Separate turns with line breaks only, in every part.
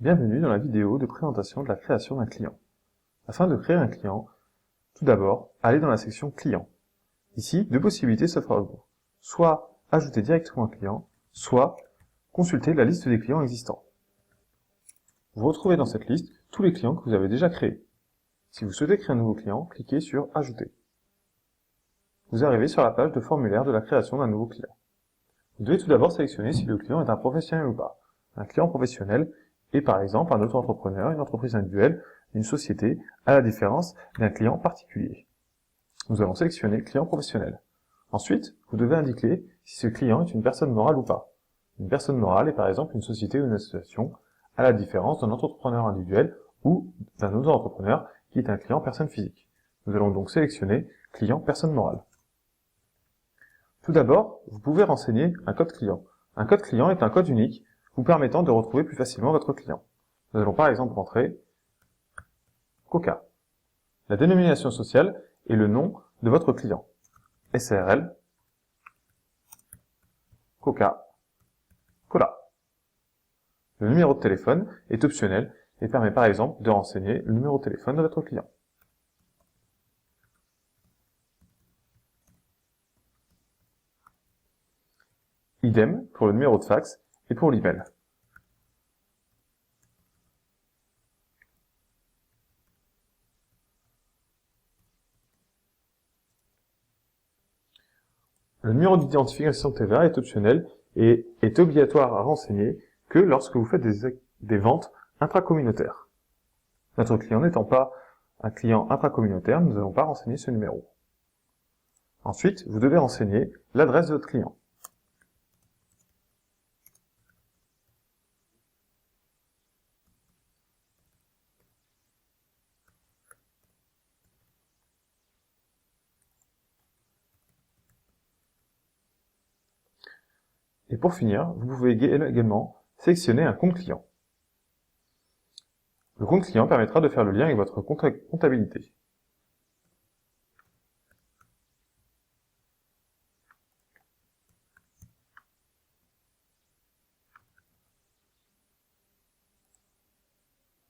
Bienvenue dans la vidéo de présentation de la création d'un client. Afin de créer un client, tout d'abord, allez dans la section Client. Ici, deux possibilités s'offrent à vous. Soit ajouter directement un client, soit consulter la liste des clients existants. Vous retrouvez dans cette liste tous les clients que vous avez déjà créés. Si vous souhaitez créer un nouveau client, cliquez sur Ajouter. Vous arrivez sur la page de formulaire de la création d'un nouveau client. Vous devez tout d'abord sélectionner si le client est un professionnel ou pas. Un client professionnel est par exemple un auto-entrepreneur, une entreprise individuelle, une société, à la différence d'un client particulier. Nous allons sélectionner client professionnel. Ensuite, vous devez indiquer si ce client est une personne morale ou pas. Une personne morale est par exemple une société ou une association, à la différence d'un entrepreneur individuel ou d'un auto-entrepreneur qui est un client personne physique. Nous allons donc sélectionner client personne morale. Tout d'abord, vous pouvez renseigner un code client. Un code client est un code unique vous permettant de retrouver plus facilement votre client. Nous allons par exemple rentrer Coca. La dénomination sociale est le nom de votre client. SARL, Coca, Cola. Le numéro de téléphone est optionnel et permet par exemple de renseigner le numéro de téléphone de votre client. Idem pour le numéro de fax et pour l'email. Le numéro d'identification TVA est optionnel et est obligatoire à renseigner que lorsque vous faites des ventes intracommunautaires. Notre client n'étant pas un client intracommunautaire, nous n'allons pas renseigner ce numéro. Ensuite, vous devez renseigner l'adresse de votre client. Et pour finir, vous pouvez également sélectionner un compte client. Le compte client permettra de faire le lien avec votre comptabilité.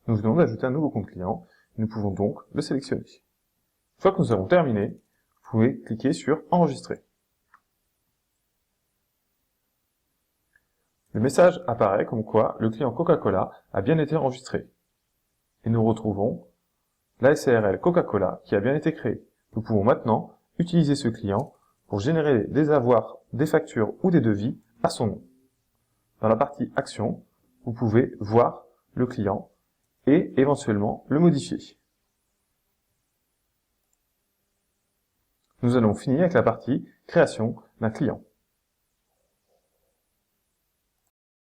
Nous venons d'ajouter un nouveau compte client, nous pouvons donc le sélectionner. Une fois que nous avons terminé, vous pouvez cliquer sur Enregistrer. Le message apparaît comme quoi le client Coca-Cola a bien été enregistré. Et nous retrouvons la SARL Coca-Cola qui a bien été créée. Nous pouvons maintenant utiliser ce client pour générer des avoirs, des factures ou des devis à son nom. Dans la partie Action, vous pouvez voir le client et éventuellement le modifier. Nous allons finir avec la partie Création d'un client.